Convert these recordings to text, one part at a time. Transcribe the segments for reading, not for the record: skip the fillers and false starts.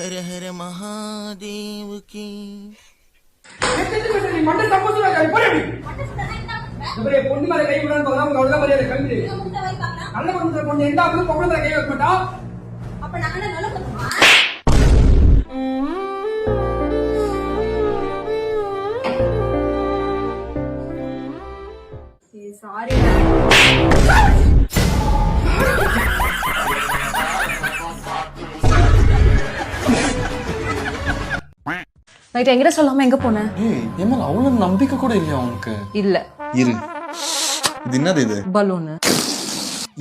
ஹர ஹர மகாதேவ் கி. பொண்ணு மேல கை விடான்னு அவ்வளவுதான் மரியாதை கல்வி. நல்ல பொண்ணு எந்த பொண்ணு மேல கை வைக்க மாட்டா. அப்ப நாங்க நல்ல சாரி நைட் எங்கிட்ட சொல்லாம எங்க போன? ஏமா அவ்வளவு நம்பிக்கை கூட இல்லையா உனக்கு? இல்ல இரு, இது என்னது? இது பலூன்.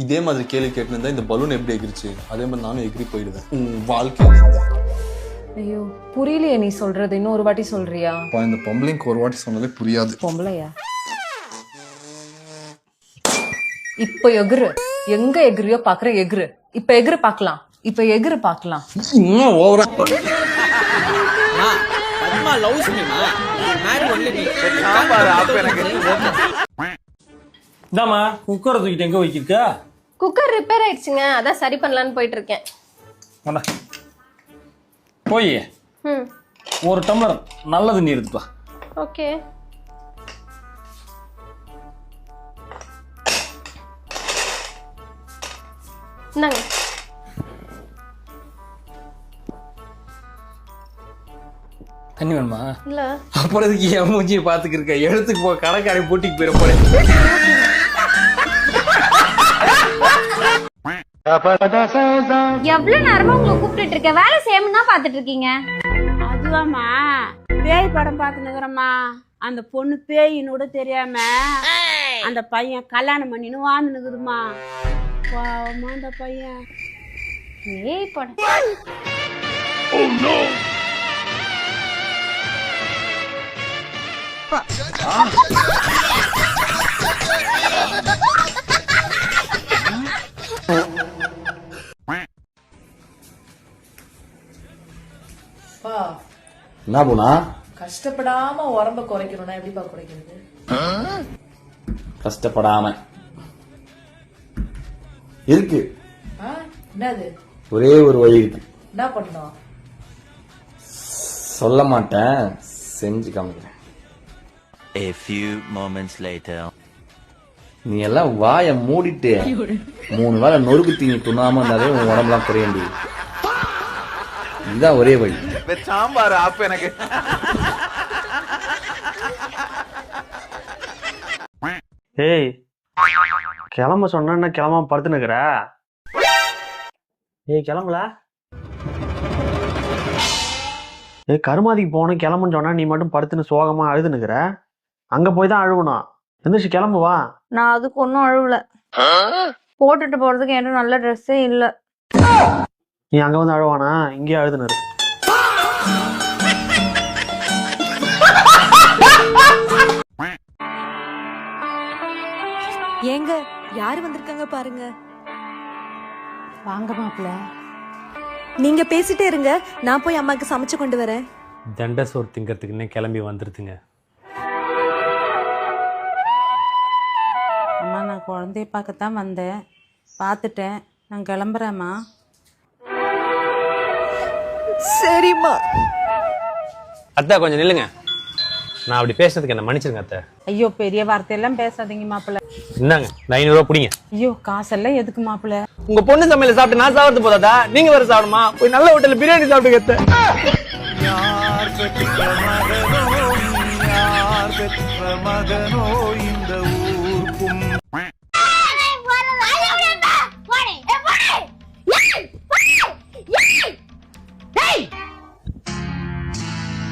இதே மாதிரி கேள்வி கேட்டுருந்தா இந்த பலூன் எப்படி எகிரிச்சு அதே மாதிரி நானும் எகிரி போயிடுவேன் உன் வாழ்க்கையில. ஐயோ புரியலையே நீ சொல்றது, இன்னும் ஒரு வாட்டி சொல்றியா? இந்த பொம்பளைக்கு ஒரு வாட்டி சொன்னாலே புரியாது. பொம்பளையா? இப்ப எகுரு, எங்க எகுறியோ பாக்குற எகுரு. இப்ப எகுரு பாக்கலாம், இப்ப எகுரு பாக்கலாம். இன்னும் ஓவரா குக்கரை தூக்கிட்டு எங்க வைக்கிருக்க? குக்கர் ரிப்பேர் ஆயிடுச்சுங்க, அதான் சரி பண்ணலான்னு போயிட்டு இருக்கேன். போய் ஒரு டம்ளர் நல்ல தண்ணி எடுத்துட்டு வா. ஓகே. இந்தாங்க. தண்ணி வேணுமா? இல்ல அப்புறம் இதுக்கு என் மூஞ்சியை பாத்துக்கிருக்க, எழுத்துக்கு போ, கடைக்காரை பூட்டிக்கு போயிட போறேன். எவ்வளவு நேரமா உங்களை கூப்பிட்டு இருக்க, வேலை செய்யணும் தான் பாத்துட்டு இருக்கீங்க. அதுவாமா பேய் படம் பாத்துனுக்குறம்மா. அந்த பொண்ணு பேயின்னு கூட தெரியாம அந்த பையன் கல்யாணம் பண்ணின்னு வாழ்ந்துனுக்குதுமா. பாவமா அந்த பையன். ஏய் படம் என்ன போனா? கஷ்டப்படாம உடம்ப குறைக்கணும்னா எப்படிப்பா குறைக்கிறது? கஷ்டப்படாம இருக்கு, என்னது? ஒரே ஒரு வழி இருக்கு. என்ன பண்ணணும்? சொல்ல மாட்டேன், செஞ்சு காமிக்கிறேன். A few moments later. நீ எல்லாம் வாய மூடிட்டு 3 வேளை நொறுக்கு தீனி துண்ணாம இருந்தாலே உன் உடம்புலாம் குறையண்டி. இதுதான் ஒரே வழி. சாம்பார் ஆப் எனக்கு. ஏய் கிளம்ப சொன்னா கிளம்ப படுத்துனுக்குற. ஏய் கிளம்பல. ஏய் கருமாதிக்கு போகணும் கிளம்புன்னு சொன்னா நீ மட்டும் படுத்துன்னு சோகமா அழுதுனுக்குற. அங்க போய் தான் அழுகணும். எந்திரிச்சு கிளம்பு வா. நான் அதுக்கு ஒன்னும் அழுவல, போட்டுட்டு போறதுக்கு என்கிட்ட நல்ல ட்ரெஸ்ஸே இல்ல. நீ அங்க வந்து அழுவானா? இங்கேயே அழுதுனரு. ஏங்க யாரு வந்திருக்காங்க பாருங்க. வாங்க மாப்பிள்ள. நீங்க பேசிட்டே இருங்க, நான் போய் அம்மாக்கு சமைச்சு கொண்டு வரேன். தண்ட சோறு திங்கிறதுக்குன்னே கிளம்பி வந்துருதுங்க. அம்மா நான் குழந்தைய பார்க்கத்தான் வந்தேன், பார்த்துட்டேன், நான் கிளம்புறேம்மா. சரிம்மா. அத்தா கொஞ்சம் நில்லுங்க, நான் அப்படி பேசுறதுக்கு என்ன மன்னிச்சிருங்க அத்தை. ஐயோ பெரிய வார்த்தையெல்லாம் பேசாதீங்க மாப்பிள்ள. இந்தாங்க 500 ரூபா பிடிங்க. ஐயோ காசெல்லாம் எதுக்கு மாப்பிள்ள? உங்க பொண்ணு சமையல சாப்பிட்டு நான் சாப்பிட்டு போதாதா? நீங்க வேற சாப்பிடுமா? போய் நல்ல ஹோட்டல்ல பிரியாணி சாப்பிடுங்க அத்தை. யார் பெற்ற மகனோ, யார் பெற்ற மகனோ இந்த ஊர்க்கும்.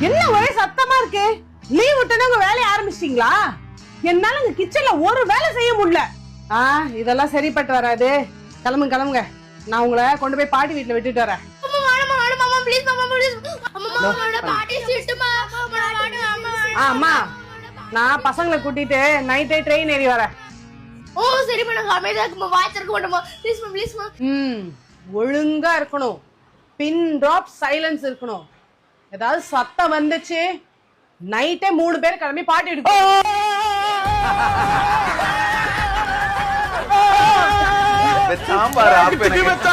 என்ன ஒரே சத்தமா இருக்கு? லீவ் விட்டனே உங்க வேலையை ஆரம்பிச்சிட்டீங்களா? என்னால இந்த கிச்சன்ல ஒரு வேலை செய்ய முடியல. இதெல்லாம் சரிப்பட்டு வராது. கிளம்புங்க கிளம்புங்க, நான் உங்களை கொண்டு போய் பாட்டி வீட்டுல விட்டுட்டு வரேன். அம்மா நான் பசங்களை கூட்டிட்டு நைட்டே ட்ரெயின் ஏறி வரேன். ஓ சரி பண்ண அமைதியா இருக்குமா, வாய் திறக்க மாட்டோமா? ப்ளீஸ் மா ப்ளீஸ் மா. ஒழுங்கா இருக்கணும், பின் டிராப் சைலன்ஸ் இருக்கணும். ஏதாவது சத்தம் வந்துச்சு நைட்டே 3 பேர் கிளம்பி பாட்டி எடுக்கும். சாம்பார் ஆப்பு எனக்கு